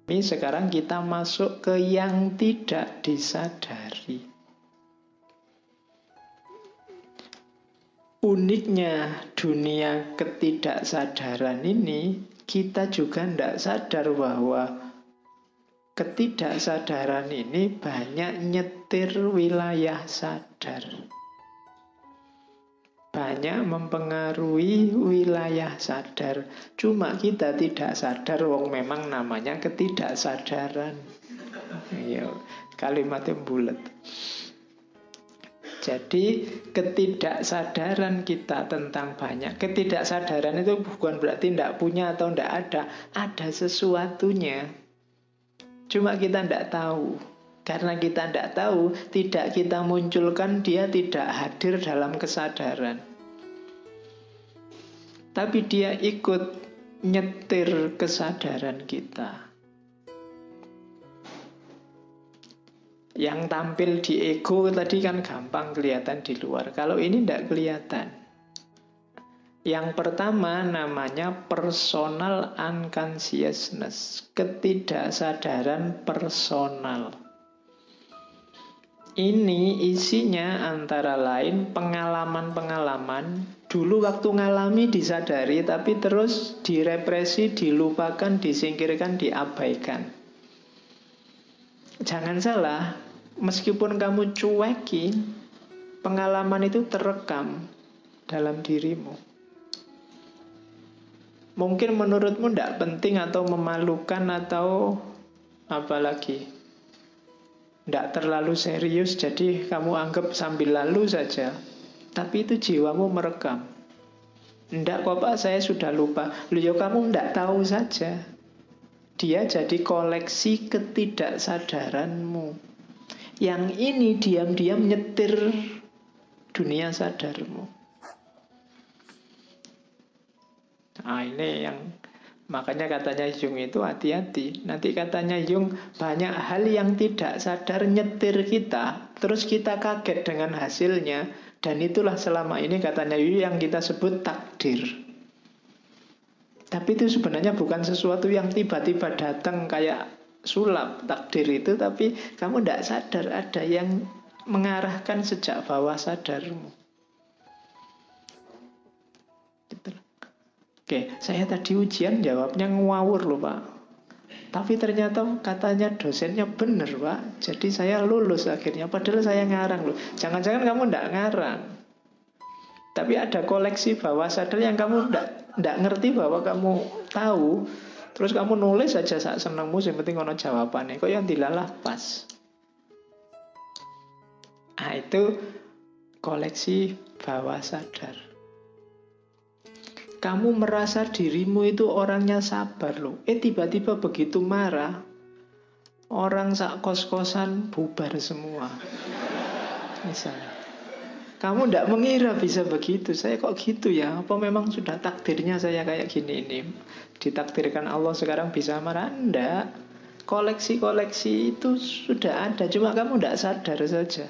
Sekarang kita masuk ke yang tidak disadari. Uniknya dunia ketidaksadaran ini, kita juga tidak sadar bahwa ketidaksadaran ini banyak nyetir wilayah sadar. Banyak mempengaruhi wilayah sadar. Cuma kita tidak sadar, wong memang namanya ketidaksadaran. Iya, kalimatnya bulat. Jadi ketidaksadaran kita tentang banyak. Ketidaksadaran itu bukan berarti tidak punya atau tidak ada. Ada sesuatunya. Cuma kita tidak tahu. Karena kita tidak tahu, tidak kita munculkan, dia tidak hadir dalam kesadaran. Tapi dia ikut nyetir kesadaran kita. Yang tampil di ego tadi kan gampang kelihatan di luar. Kalau ini tidak kelihatan. Yang pertama namanya personal unconsciousness. Ketidaksadaran personal. Ini isinya antara lain pengalaman-pengalaman. Dulu waktu ngalami disadari, tapi terus direpresi, dilupakan, disingkirkan, diabaikan. Jangan salah, meskipun kamu cuekin, pengalaman itu terekam dalam dirimu. Mungkin menurutmu tidak penting atau memalukan atau apalagi tidak terlalu serius, jadi kamu anggap sambil lalu saja. Tapi itu jiwamu merekam. Tidak kok Pak, saya sudah lupa. Loh ya kamu tidak tahu saja. Dia jadi koleksi ketidaksadaranmu. Yang ini diam-diam nyetir dunia sadarmu. Nah ini yang makanya katanya Jung itu hati-hati. Nanti katanya Jung banyak hal yang tidak sadar nyetir kita, terus kita kaget dengan hasilnya. Dan itulah selama ini katanya Jung yang kita sebut takdir. Tapi itu sebenarnya bukan sesuatu yang tiba-tiba datang kayak sulap takdir itu. Tapi kamu tidak sadar ada yang mengarahkan sejak bawah sadarmu. Gitu. Oke, saya tadi ujian jawabnya ngawur loh Pak. Tapi ternyata katanya dosennya benar Pak. Jadi saya lulus akhirnya. Padahal saya ngarang loh. Jangan-jangan kamu tidak ngarang. Tapi ada koleksi bawah sadar yang kamu tidak ngerti bahwa kamu tahu. Terus kamu nulis aja sak senengmu, yang penting ono jawabannya. Kok yang dilalah pas. Nah itu koleksi bawah sadar. Kamu merasa dirimu itu orangnya sabar loh. Tiba-tiba begitu marah, orang sak kos-kosan bubar semua. Misalnya. Kamu tidak mengira bisa begitu. Saya kok gitu ya? Apa memang sudah takdirnya saya kayak gini ini? Ditakdirkan Allah sekarang bisa marah? Enggak. Koleksi-koleksi itu sudah ada. Cuma kamu tidak sadar saja.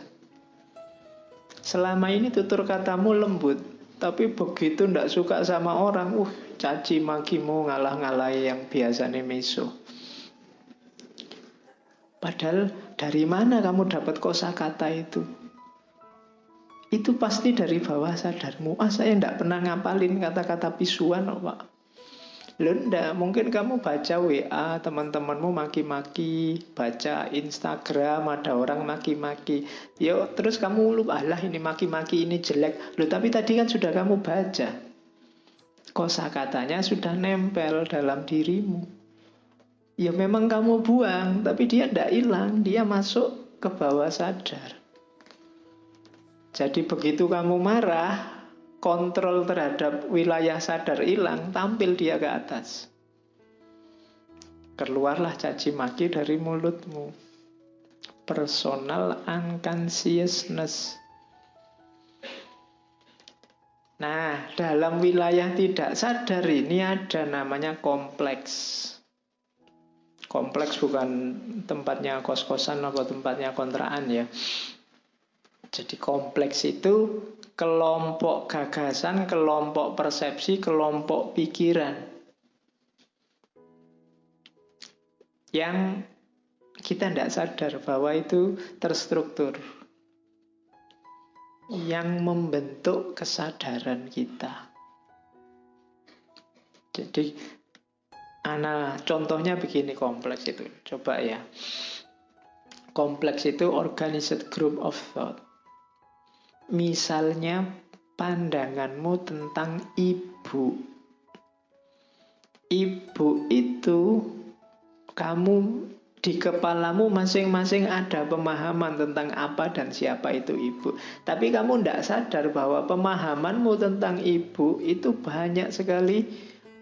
Selama ini tutur katamu lembut. Tapi begitu tidak suka sama orang, caci makimu ngalah-ngalahi yang biasanya meso. Padahal dari mana kamu dapat kosakata itu? Itu pasti dari bawah sadarmu. Saya tidak pernah ngapalin kata-kata pisuan Pak. Loh enggak, mungkin kamu baca WA teman-temanmu maki-maki, baca Instagram ada orang maki-maki. Ya terus kamu lupa, alah ini maki-maki ini jelek. Loh tapi tadi kan sudah kamu baca. Kosakatanya sudah nempel dalam dirimu. Ya memang kamu buang, tapi dia tidak hilang, dia masuk ke bawah sadar. Jadi begitu kamu marah, kontrol terhadap wilayah sadar hilang, tampil dia ke atas. Keluarlah caci maki dari mulutmu. Personal unconsciousness. Nah, dalam wilayah tidak sadar ini ada namanya kompleks. Kompleks bukan tempatnya kos-kosan atau tempatnya kontrakan ya. Jadi kompleks itu kelompok gagasan, kelompok persepsi, kelompok pikiran. yang kita tidak sadar bahwa itu terstruktur, yang membentuk kesadaran kita. Jadi, contohnya begini kompleks itu. Coba ya. Kompleks itu organized group of thought. Misalnya pandanganmu tentang ibu. Ibu itu kamu di kepalamu masing-masing ada pemahaman tentang apa dan siapa itu ibu. Tapi kamu tidak sadar bahwa pemahamanmu tentang ibu itu banyak sekali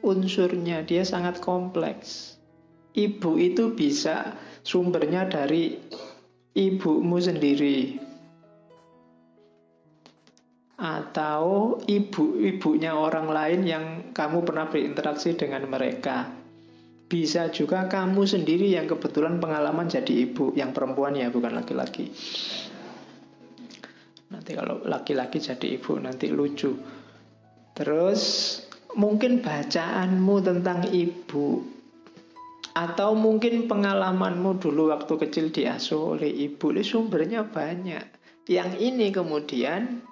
unsurnya. Dia sangat kompleks. Ibu itu bisa sumbernya dari ibumu sendiri, atau ibu-ibunya orang lain yang kamu pernah berinteraksi dengan mereka. Bisa juga kamu sendiri yang kebetulan pengalaman jadi ibu, yang perempuan ya, bukan laki-laki. Nanti kalau laki-laki jadi ibu nanti lucu. Terus mungkin bacaanmu tentang ibu, atau mungkin pengalamanmu dulu waktu kecil diasuh oleh ibu. Sumbernya banyak. Yang ini kemudian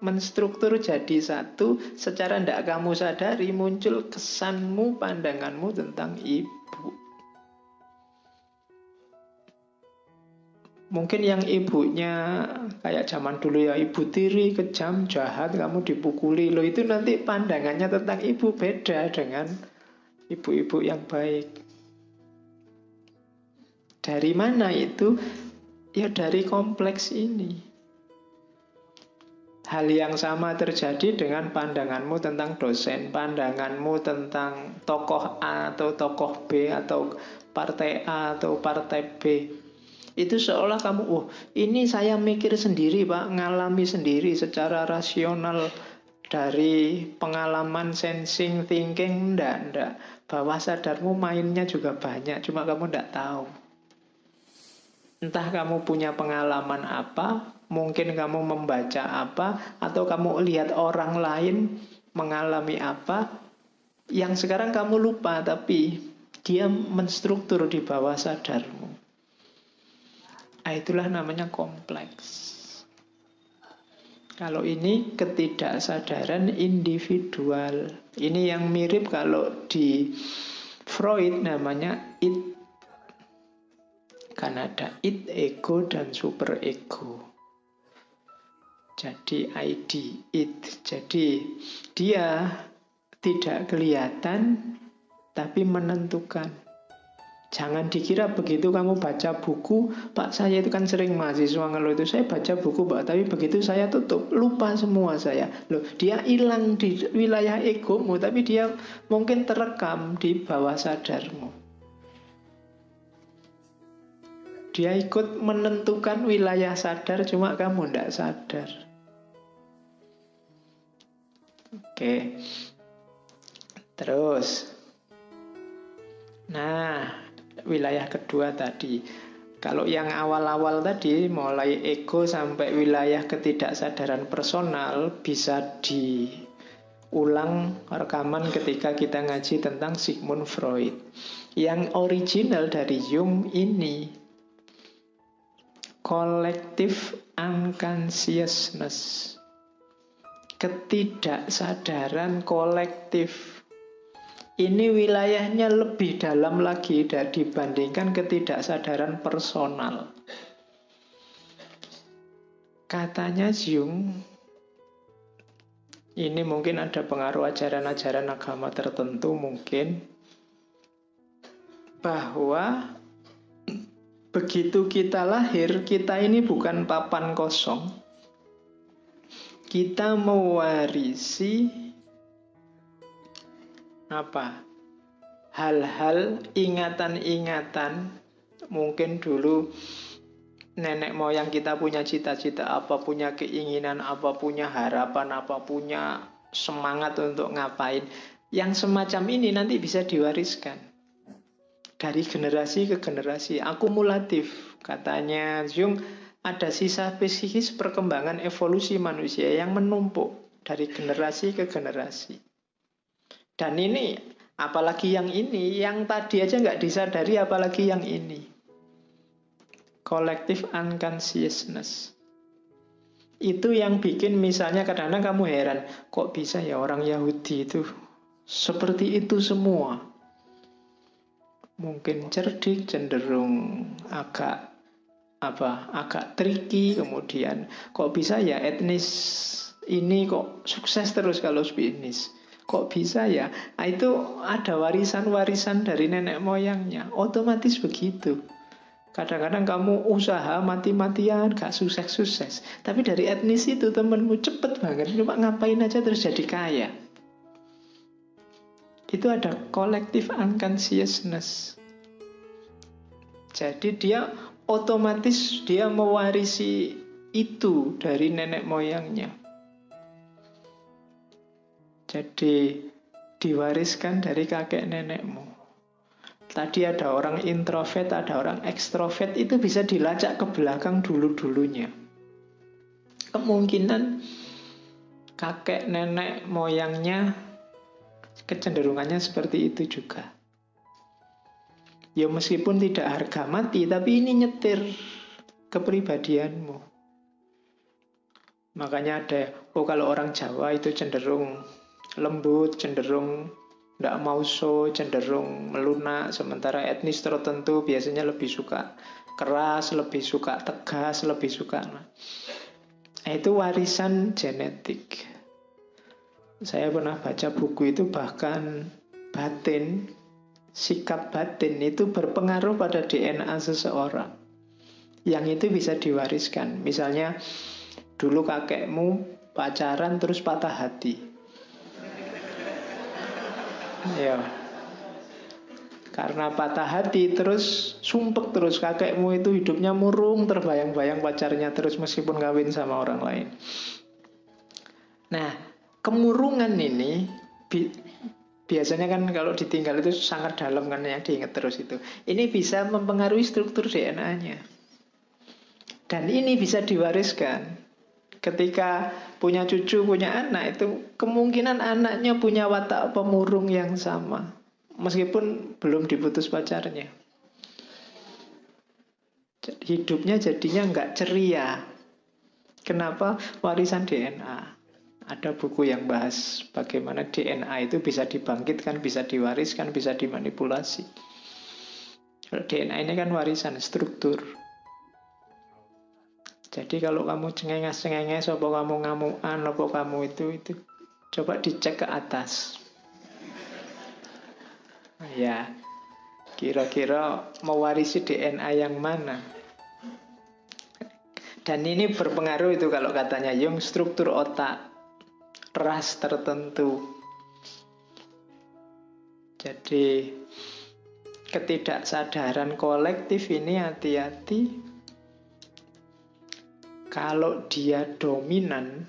menstruktur jadi satu. Secara tidak kamu sadari muncul kesanmu, pandanganmu tentang ibu. Mungkin yang ibunya kayak zaman dulu ya, ibu tiri, kejam, jahat, kamu dipukuli. Itu nanti pandangannya tentang ibu beda dengan ibu-ibu yang baik. Dari mana itu? Ya dari kompleks ini. Hal yang sama terjadi dengan pandanganmu tentang dosen, pandanganmu tentang tokoh A atau tokoh B, atau partai A atau partai B. Itu seolah kamu, ini saya mikir sendiri Pak, ngalami sendiri secara rasional dari pengalaman sensing, thinking. Enggak. Bawah sadarmu mainnya juga banyak, cuma kamu enggak tahu. Entah kamu punya pengalaman apa, mungkin kamu membaca apa, atau kamu lihat orang lain mengalami apa, yang sekarang kamu lupa, tapi dia menstruktur di bawah sadarmu. Itulah namanya kompleks. Kalau ini ketidaksadaran individual. Ini yang mirip kalau di Freud namanya id. Kan ada id, ego, dan super ego. Jadi ID, id. Jadi dia tidak kelihatan tapi menentukan. Jangan dikira begitu kamu baca buku, Pak saya itu kan sering mahasiswa ngeluh itu, saya baca buku Pak, tapi begitu saya tutup, lupa semua saya. Dia hilang di wilayah egomu, tapi dia mungkin terekam di bawah sadarmu. Dia ikut menentukan wilayah sadar, cuma kamu tidak sadar. Oke. Terus. Nah, wilayah kedua tadi. Kalau yang awal-awal tadi, mulai ego sampai wilayah ketidaksadaran personal, bisa diulang rekaman ketika kita ngaji tentang Sigmund Freud. Yang original dari Jung ini collective unconsciousness, ketidaksadaran kolektif. Ini wilayahnya lebih dalam lagi dibandingkan ketidaksadaran personal. Katanya Jung, ini mungkin ada pengaruh ajaran-ajaran agama tertentu mungkin, bahwa begitu kita lahir, kita ini bukan papan kosong. Kita mewarisi apa? Hal-hal, ingatan-ingatan. Mungkin dulu nenek moyang kita punya cita-cita apa, punya keinginan apa, punya harapan apa, punya semangat untuk ngapain. Yang semacam ini nanti bisa diwariskan dari generasi ke generasi, akumulatif. Katanya Jung, ada sisa psikis perkembangan evolusi manusia yang menumpuk dari generasi ke generasi. Dan ini Apalagi yang ini, yang tadi aja nggak disadari, apalagi yang ini. Collective unconsciousness. Itu yang bikin misalnya kadang-kadang kamu heran, kok bisa ya orang Yahudi itu seperti itu semua. Mungkin cerdik, cenderung agak tricky, kemudian kok bisa ya etnis ini kok sukses terus kalau bisnis. Kok bisa ya? Nah, itu ada warisan-warisan dari nenek moyangnya. Otomatis begitu. Kadang-kadang kamu usaha mati-matian, gak sukses-sukses. Tapi dari etnis itu temenmu cepet banget. Cuma ngapain aja terus jadi kaya. Itu ada collective unconsciousness. Jadi dia otomatis dia mewarisi itu dari nenek moyangnya. Jadi diwariskan dari kakek nenekmu. Tadi ada orang introvert, ada orang ekstrovert, itu bisa dilacak ke belakang dulu-dulunya. Kemungkinan kakek nenek moyangnya kecenderungannya seperti itu juga. Ya meskipun tidak harga mati, tapi ini nyetir kepribadianmu. Makanya ada, kalau orang Jawa itu cenderung lembut, cenderung tidak mau cenderung melunak. Sementara etnis tertentu biasanya lebih suka keras, lebih suka tegas, lebih suka. Itu warisan genetik. Saya pernah baca buku itu, bahkan batin, sikap batin itu berpengaruh pada DNA seseorang. Yang itu bisa diwariskan. Misalnya dulu kakekmu pacaran terus patah hati. Ya, karena patah hati terus sumpek terus, kakekmu itu hidupnya murung, terbayang-bayang pacarnya terus meskipun kawin sama orang lain. Nah, kemurungan ini biasanya kan kalau ditinggal itu sangat dalam kan, yang diingat terus itu. Ini bisa mempengaruhi struktur DNA-nya. Dan ini bisa diwariskan. Ketika punya cucu, punya anak, itu kemungkinan anaknya punya watak pemurung yang sama, meskipun belum diputus pacarnya. Hidupnya jadinya nggak ceria. Kenapa? Warisan DNA. Ada buku yang bahas bagaimana DNA itu bisa dibangkitkan, bisa diwariskan, bisa dimanipulasi. Kalau DNA ini kan warisan, struktur. Jadi kalau kamu cengenges-cengenges, apa kamu ngamuan, apa kamu itu coba dicek ke atas. Ya, kira-kira mewarisi DNA yang mana? Dan ini berpengaruh itu kalau katanya Jung, struktur otak, ras tertentu. Jadi ketidaksadaran kolektif ini hati-hati. Kalau dia dominan,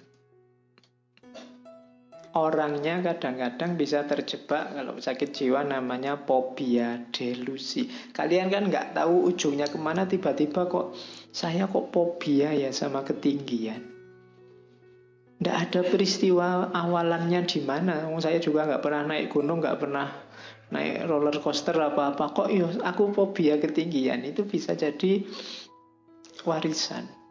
orangnya kadang-kadang bisa terjebak, kalau sakit jiwa namanya fobia, delusi. Kalian kan nggak tahu ujungnya kemana, tiba-tiba kok saya kok fobia ya sama ketinggian. Nggak ada peristiwa awalannya di mana. Saya juga nggak pernah naik gunung, nggak pernah naik roller coaster apa-apa. Kok aku fobia ketinggian? Itu bisa jadi warisan.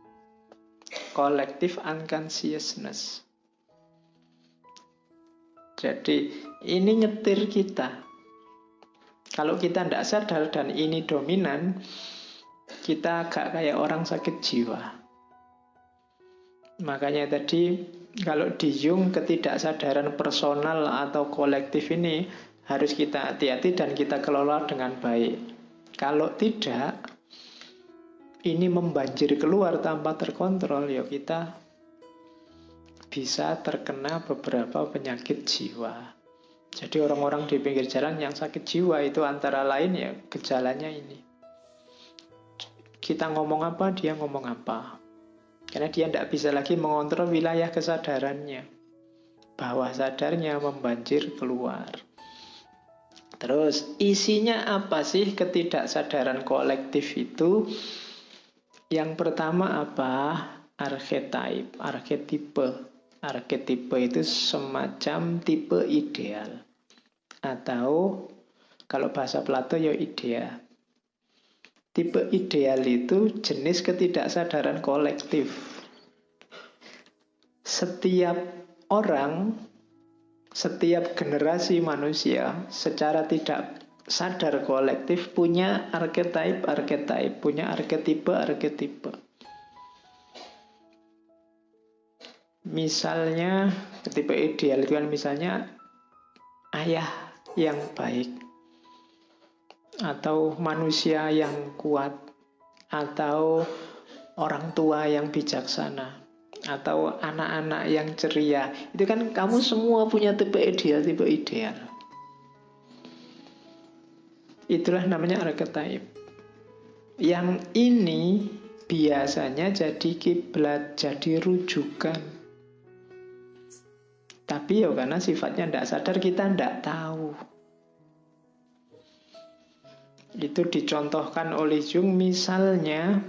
Collective unconsciousness. Jadi ini nyetir kita. Kalau kita tidak sadar dan ini dominan, kita agak kayak orang sakit jiwa. Makanya tadi kalau di Jung, ketidaksadaran personal atau kolektif ini harus kita hati-hati dan kita kelola dengan baik. Kalau tidak, ini membanjir keluar tanpa terkontrol, ya kita bisa terkena beberapa penyakit jiwa. Jadi orang-orang di pinggir jalan yang sakit jiwa itu antara lain ya gejalanya ini. Kita ngomong apa, dia ngomong apa. Karena dia tidak bisa lagi mengontrol wilayah kesadarannya. Bawah sadarnya membanjir keluar. Terus isinya apa sih ketidaksadaran kolektif itu? Yang pertama apa? Arketipe. Arketipe itu semacam tipe ideal. Atau kalau bahasa Plato ya idea. Tipe ideal itu jenis ketidaksadaran kolektif. Setiap orang, setiap generasi manusia secara tidak sadar kolektif punya archetype, punya arketype. Misalnya, tipe ideal itu kan misalnya ayah yang baik, atau manusia yang kuat, atau orang tua yang bijaksana, atau anak-anak yang ceria. Itu kan kamu semua punya tipe ideal. Itulah namanya archetype. Yang ini biasanya jadi kiblat, jadi rujukan. Tapi ya karena sifatnya tidak sadar, kita tidak tahu. Itu dicontohkan oleh Jung, misalnya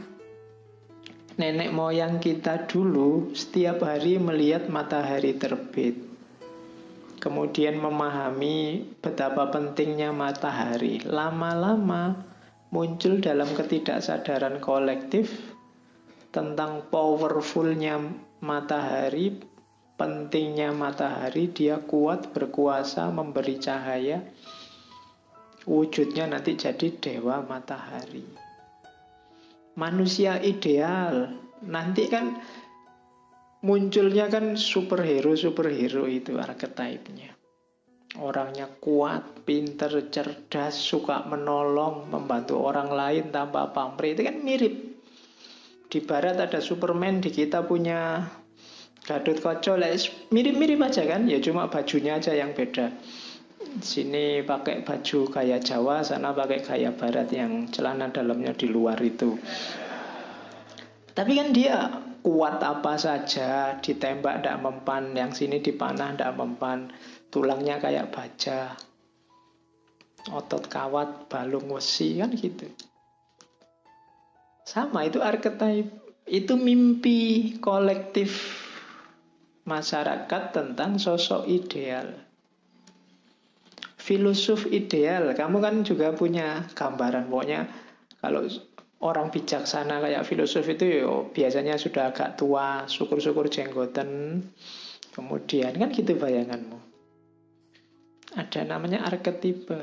nenek moyang kita dulu setiap hari melihat matahari terbit. Kemudian memahami betapa pentingnya matahari. Lama-lama muncul dalam ketidaksadaran kolektif tentang powerfulnya matahari, pentingnya matahari, dia kuat, berkuasa, memberi cahaya. Wujudnya nanti jadi dewa matahari. Manusia ideal nanti kan munculnya kan superhero itu archetype-nya. Orangnya kuat, pinter, cerdas, suka menolong, membantu orang lain tanpa pamrih. Itu kan mirip. Di barat ada Superman, di kita punya Gatot Kaca, mirip-mirip aja kan, ya cuma bajunya aja yang beda. Sini pakai baju gaya Jawa, sana pakai gaya Barat yang celana dalamnya di luar itu. Tapi kan dia kuat apa saja, ditembak tidak mempan, yang sini dipanah tidak mempan, tulangnya kayak baja, otot kawat, balung wesi, kan gitu. Sama, itu archetype, itu mimpi kolektif masyarakat tentang sosok ideal. Filosof ideal, kamu kan juga punya gambaran. Pokoknya kalau orang bijaksana kayak filosof itu biasanya sudah agak tua, syukur-syukur jenggoten. Kemudian kan gitu bayanganmu. Ada namanya archetype.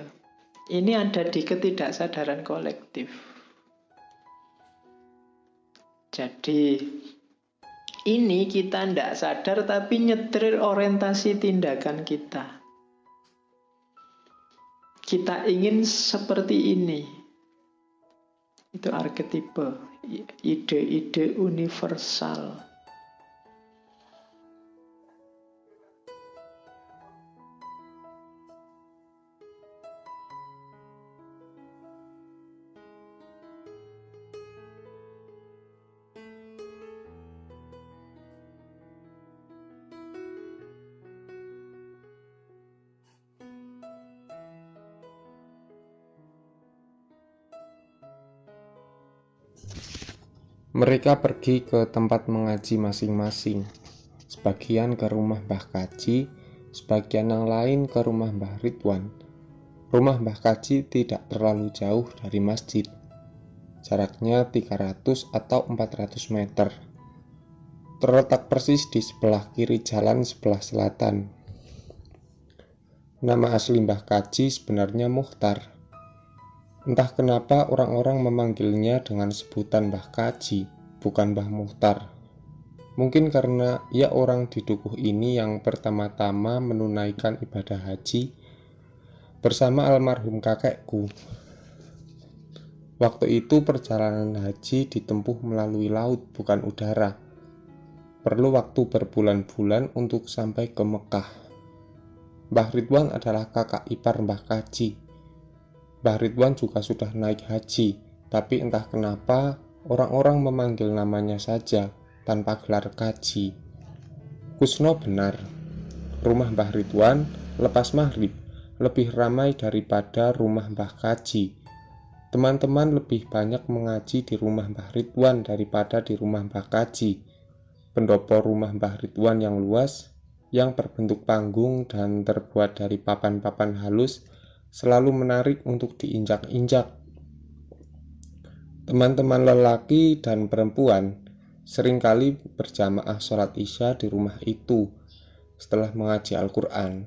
Ini ada di ketidaksadaran kolektif. Jadi ini kita tidak sadar tapi nyetir orientasi tindakan kita. Kita ingin seperti ini. Itu archetype, ide-ide universal. Mereka pergi ke tempat mengaji masing-masing. Sebagian ke rumah Mbah Kaji, sebagian yang lain ke rumah Mbah Ridwan. Rumah Mbah Kaji tidak terlalu jauh dari masjid. Jaraknya 300 atau 400 meter. Terletak persis di sebelah kiri jalan sebelah selatan. Nama asli Mbah Kaji sebenarnya Mukhtar. Entah kenapa orang-orang memanggilnya dengan sebutan Mbah Kaji, bukan Mbah Mukhtar. Mungkin karena ia orang di dukuh ini yang pertama-tama menunaikan ibadah haji bersama almarhum kakekku. Waktu itu perjalanan haji ditempuh melalui laut, bukan udara. Perlu waktu berbulan-bulan untuk sampai ke Mekah. Mbah Ridwan adalah kakak ipar Mbah Kaji. Mbah Ridwan juga sudah naik haji, tapi entah kenapa orang-orang memanggil namanya saja tanpa gelar Kaji. Kusno benar, rumah Mbah Ridwan lepas maghrib lebih ramai daripada rumah Mbah Kaji. Teman-teman lebih banyak mengaji di rumah Mbah Ridwan daripada di rumah Mbah Kaji. Pendopo rumah Mbah Ridwan yang luas yang berbentuk panggung dan terbuat dari papan-papan halus selalu menarik untuk diinjak-injak. Teman-teman lelaki dan perempuan seringkali berjamaah sholat Isya di rumah itu setelah mengaji Al-Quran.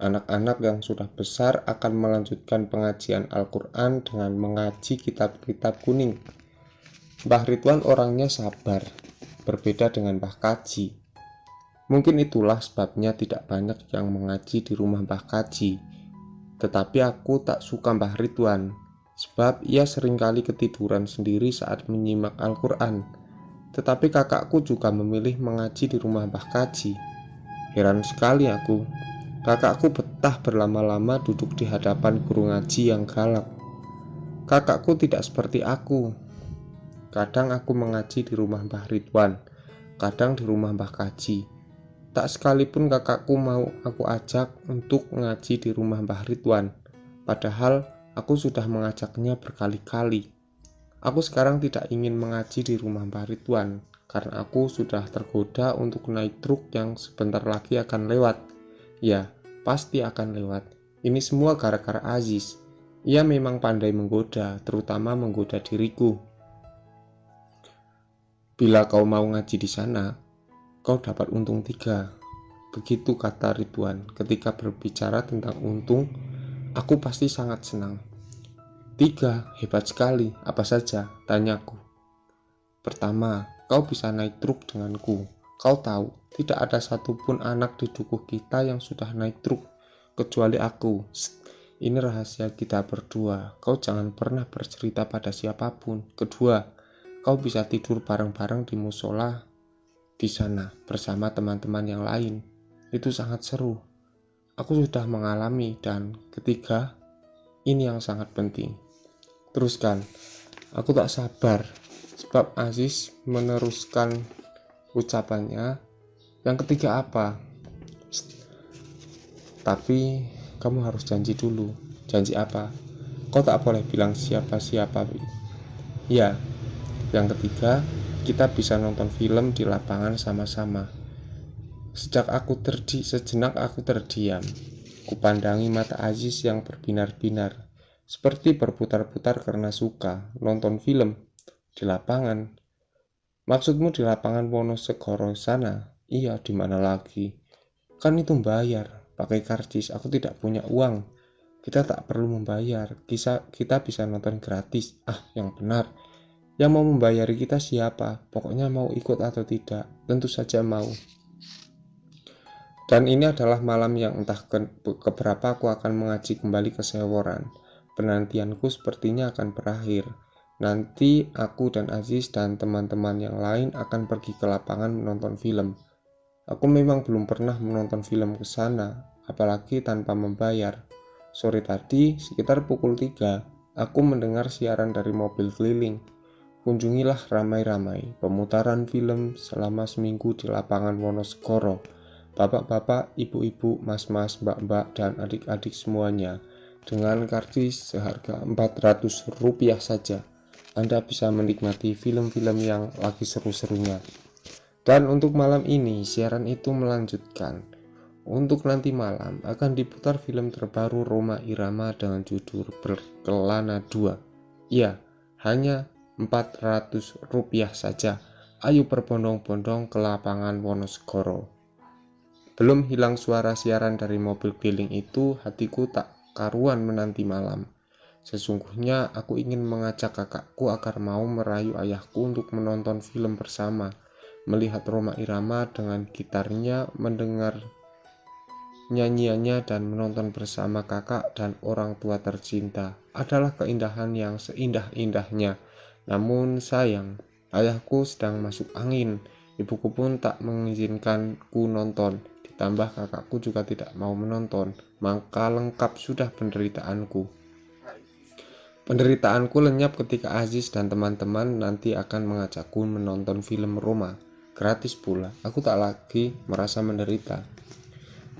Anak-anak yang sudah besar akan melanjutkan pengajian Al-Quran dengan mengaji kitab-kitab kuning. Mbah Ridwan orangnya sabar, berbeda dengan Mbah Kaji. Mungkin itulah sebabnya tidak banyak yang mengaji di rumah Mbah Kaji. Tetapi aku tak suka Mbah Ridwan, sebab ia seringkali ketiduran sendiri saat menyimak Al-Quran. Tetapi kakakku juga memilih mengaji di rumah Mbah Kaji. Heran sekali aku. Kakakku betah berlama-lama duduk di hadapan guru ngaji yang galak. Kakakku tidak seperti aku. Kadang aku mengaji di rumah Mbah Ridwan, kadang di rumah Mbah Kaji. Tak sekalipun kakakku mau aku ajak untuk ngaji di rumah Mbah Ridwan, padahal aku sudah mengajaknya berkali-kali. Aku sekarang tidak ingin mengaji di rumah Mbah Ridwan, karena aku sudah tergoda untuk naik truk yang sebentar lagi akan lewat. Ya, pasti akan lewat. Ini semua gara-gara Aziz. Ia memang pandai menggoda, terutama menggoda diriku. Bila kau mau ngaji di sana, kau dapat untung 3. Begitu kata Ridwan. Ketika berbicara tentang untung, aku pasti sangat senang. 3, hebat sekali. Apa saja? Tanyaku. Pertama, kau bisa naik truk denganku. Kau tahu, tidak ada satupun anak di dukuh kita yang sudah naik truk, kecuali aku. Ini rahasia kita berdua. Kau jangan pernah bercerita pada siapapun. Kedua, kau bisa tidur bareng-bareng di musola di sana bersama teman-teman yang lain. Itu sangat seru. Aku sudah mengalami. Dan ketiga, ini yang sangat penting. Teruskan. Aku tak sabar, sebab Aziz meneruskan ucapannya. Yang ketiga apa? Tapi kamu harus janji dulu. Janji apa? Kau tak boleh bilang siapa-siapa. Ya, yang ketiga, kita bisa nonton film di lapangan sama-sama. Sejenak aku terdiam. Kupandangi mata Aziz yang berbinar-binar, seperti berputar-putar karena suka nonton film di lapangan. Maksudmu di lapangan Wonosegoro sana? Iya, di mana lagi? Kan itu bayar, pakai karcis. Aku tidak punya uang. Kita tak perlu membayar. Kita bisa nonton gratis. Yang benar. Yang mau membayari kita siapa? Pokoknya mau ikut atau tidak? Tentu saja mau. Dan ini adalah malam yang entah keberapa aku akan mengaji kembali ke Seworan. Penantianku sepertinya akan berakhir. Nanti aku dan Aziz dan teman-teman yang lain akan pergi ke lapangan menonton film. Aku memang belum pernah menonton film ke sana, apalagi tanpa membayar. Sore tadi, sekitar pukul 3, aku mendengar siaran dari mobil keliling. Kunjungilah ramai-ramai pemutaran film selama seminggu di lapangan Wonosegoro. Bapak-bapak, ibu-ibu, mas-mas, mbak-mbak, dan adik-adik semuanya. Dengan karcis seharga Rp400 saja, Anda bisa menikmati film-film yang lagi seru-serunya. Dan untuk malam ini, siaran itu melanjutkan. Untuk nanti malam akan diputar film terbaru Rhoma Irama dengan judul Berkelana 2. Ya, hanya Rp400 saja. Ayo berbondong-bondong ke lapangan Wonosegoro. Belum hilang suara siaran dari mobil keliling itu, hatiku tak karuan menanti malam. Sesungguhnya aku ingin mengajak kakakku agar mau merayu ayahku untuk menonton film bersama, melihat Rhoma Irama dengan gitarnya, mendengar nyanyiannya, dan menonton bersama kakak dan orang tua tercinta. Adalah keindahan yang seindah-indahnya. Namun sayang, ayahku sedang masuk angin. Ibuku pun tak mengizinkanku nonton. Ditambah kakakku juga tidak mau menonton. Maka lengkap sudah penderitaanku. Penderitaanku lenyap ketika Aziz dan teman-teman nanti akan mengajakku menonton film Rhoma. Gratis pula. Aku tak lagi merasa menderita.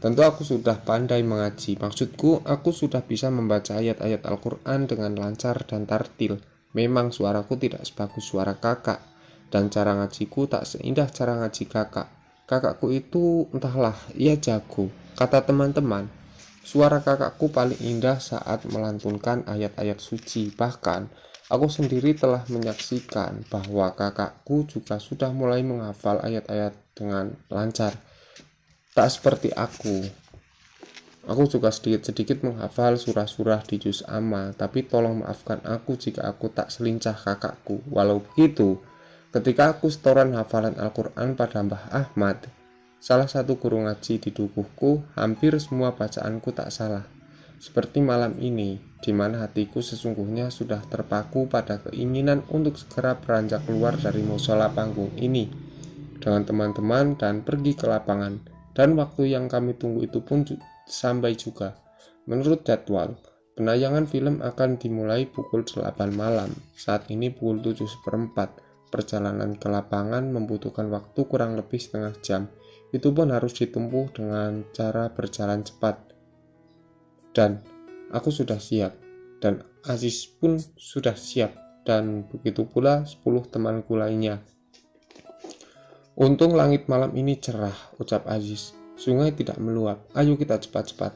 Tentu aku sudah pandai mengaji. Maksudku, aku sudah bisa membaca ayat-ayat Al-Quran dengan lancar dan tartil. Memang suaraku tidak sebagus suara kakak, dan cara ngajiku tak seindah cara ngaji kakak. Kakakku itu entahlah, ia jago. Kata teman-teman, suara kakakku paling indah saat melantunkan ayat-ayat suci. Bahkan, aku sendiri telah menyaksikan bahwa kakakku juga sudah mulai menghafal ayat-ayat dengan lancar. Tak seperti aku. Aku juga sedikit-sedikit menghafal surah-surah di juz amma, tapi tolong maafkan aku jika aku tak selincah kakakku. Walau begitu, ketika aku setoran hafalan Al-Quran pada Mbah Ahmad, salah satu guru ngaji di dukuhku, hampir semua bacaanku tak salah. Seperti malam ini, di mana hatiku sesungguhnya sudah terpaku pada keinginan untuk segera beranjak keluar dari musola panggung ini dengan teman-teman dan pergi ke lapangan. Dan waktu yang kami tunggu itu pun sampai juga. Menurut jadwal, penayangan film akan dimulai pukul 8 malam. Saat ini pukul 7:04. Perjalanan ke lapangan membutuhkan waktu kurang lebih setengah jam. Itu pun harus ditempuh dengan cara berjalan cepat. Dan aku sudah siap. Dan Aziz pun sudah siap. Dan begitu pula 10 temanku lainnya. Untung langit malam ini cerah, ucap Aziz. Sungai tidak meluap. Ayo kita cepat-cepat.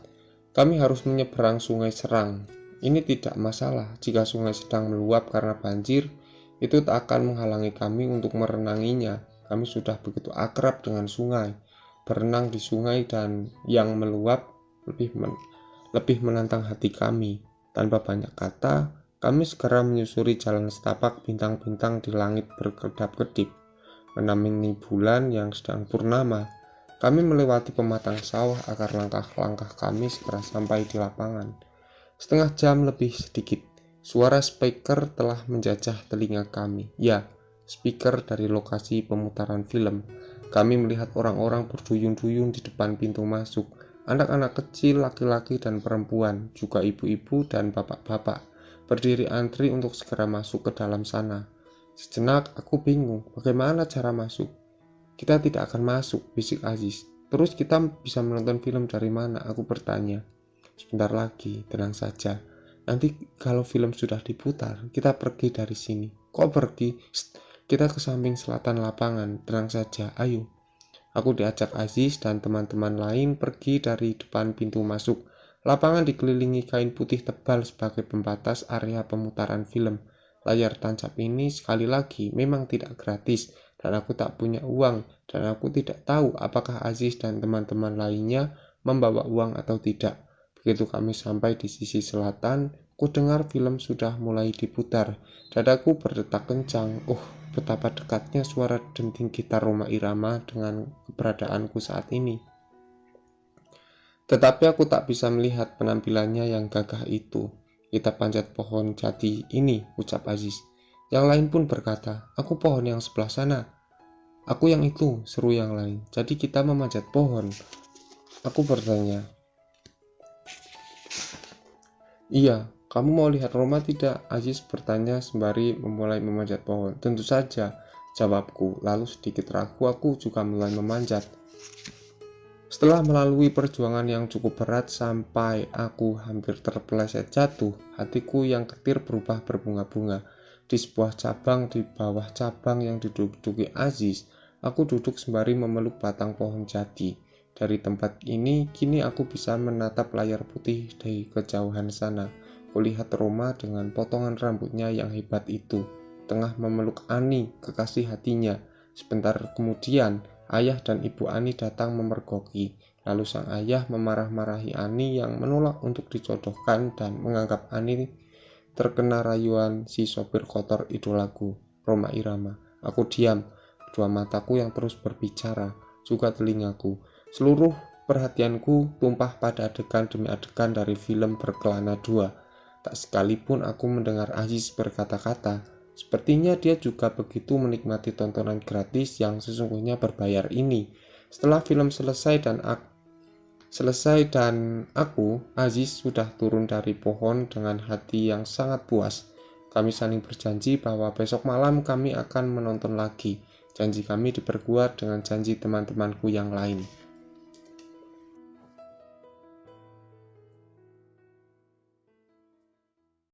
Kami harus menyeberang sungai Serang. Ini tidak masalah. Jika sungai sedang meluap karena banjir, itu tak akan menghalangi kami untuk merenanginya. Kami sudah begitu akrab dengan sungai. Berenang di sungai dan yang meluap lebih menantang hati kami. Tanpa banyak kata, kami segera menyusuri jalan setapak bintang-bintang di langit berkedap-kedip. Menamingi bulan yang sedang purnama, kami melewati pematang sawah agar langkah-langkah kami segera sampai di lapangan. Setengah jam lebih sedikit, suara speaker telah menjajah telinga kami. Ya, speaker dari lokasi pemutaran film. Kami melihat orang-orang berduyun-duyun di depan pintu masuk. Anak-anak kecil, laki-laki dan perempuan, juga ibu-ibu dan bapak-bapak, berdiri antri untuk segera masuk ke dalam sana. Sejenak aku bingung, bagaimana cara masuk? Kita tidak akan masuk, bisik Aziz. Terus kita bisa menonton film dari mana? Aku bertanya. Sebentar lagi, tenang saja. Nanti kalau film sudah diputar, kita pergi dari sini. Kok pergi? Kita ke samping selatan lapangan, tenang saja, ayo. Aku diajak Aziz dan teman-teman lain pergi dari depan pintu masuk. Lapangan dikelilingi kain putih tebal sebagai pembatas area pemutaran film. Layar tancap ini sekali lagi memang tidak gratis dan aku tak punya uang dan aku tidak tahu apakah Aziz dan teman-teman lainnya membawa uang atau tidak. Begitu kami sampai di sisi selatan, ku dengar film sudah mulai diputar. Dadaku berdetak kencang. Betapa dekatnya suara denting gitar Rhoma Irama dengan keberadaanku saat ini. Tetapi aku tak bisa melihat penampilannya yang gagah itu. Kita panjat pohon jati ini, ucap Aziz. Yang lain pun berkata, aku pohon yang sebelah sana. Aku yang itu, seru yang lain. Jadi kita memanjat pohon. Aku bertanya. Iya, kamu mau lihat Rhoma tidak? Aziz bertanya sembari memulai memanjat pohon. Tentu saja, jawabku. Lalu sedikit ragu aku juga mulai memanjat. Setelah melalui perjuangan yang cukup berat sampai aku hampir terpeleset jatuh, hatiku yang ketir berubah berbunga-bunga. Di sebuah cabang di bawah cabang yang diduduki Aziz, aku duduk sembari memeluk batang pohon jati. Dari tempat ini, kini aku bisa menatap layar putih di kejauhan sana. Kulihat Rhoma dengan potongan rambutnya yang hebat itu, tengah memeluk Ani, kekasih hatinya. Sebentar kemudian, ayah dan ibu Ani datang memergoki. Lalu sang ayah memarah-marahi Ani yang menolak untuk dijodohkan dan menganggap Ani terkena rayuan si sopir kotor idolaku, Rhoma Irama. Aku diam, kedua mataku yang terus berbicara, juga telingaku. Seluruh perhatianku tumpah pada adegan demi adegan dari film Berkelana 2. Tak sekalipun aku mendengar Aziz berkata-kata. Sepertinya dia juga begitu menikmati tontonan gratis yang sesungguhnya berbayar ini. Setelah film selesai dan aku, Aziz sudah turun dari pohon dengan hati yang sangat puas. Kami saling berjanji bahwa besok malam kami akan menonton lagi. Janji kami diperkuat dengan janji teman-temanku yang lain.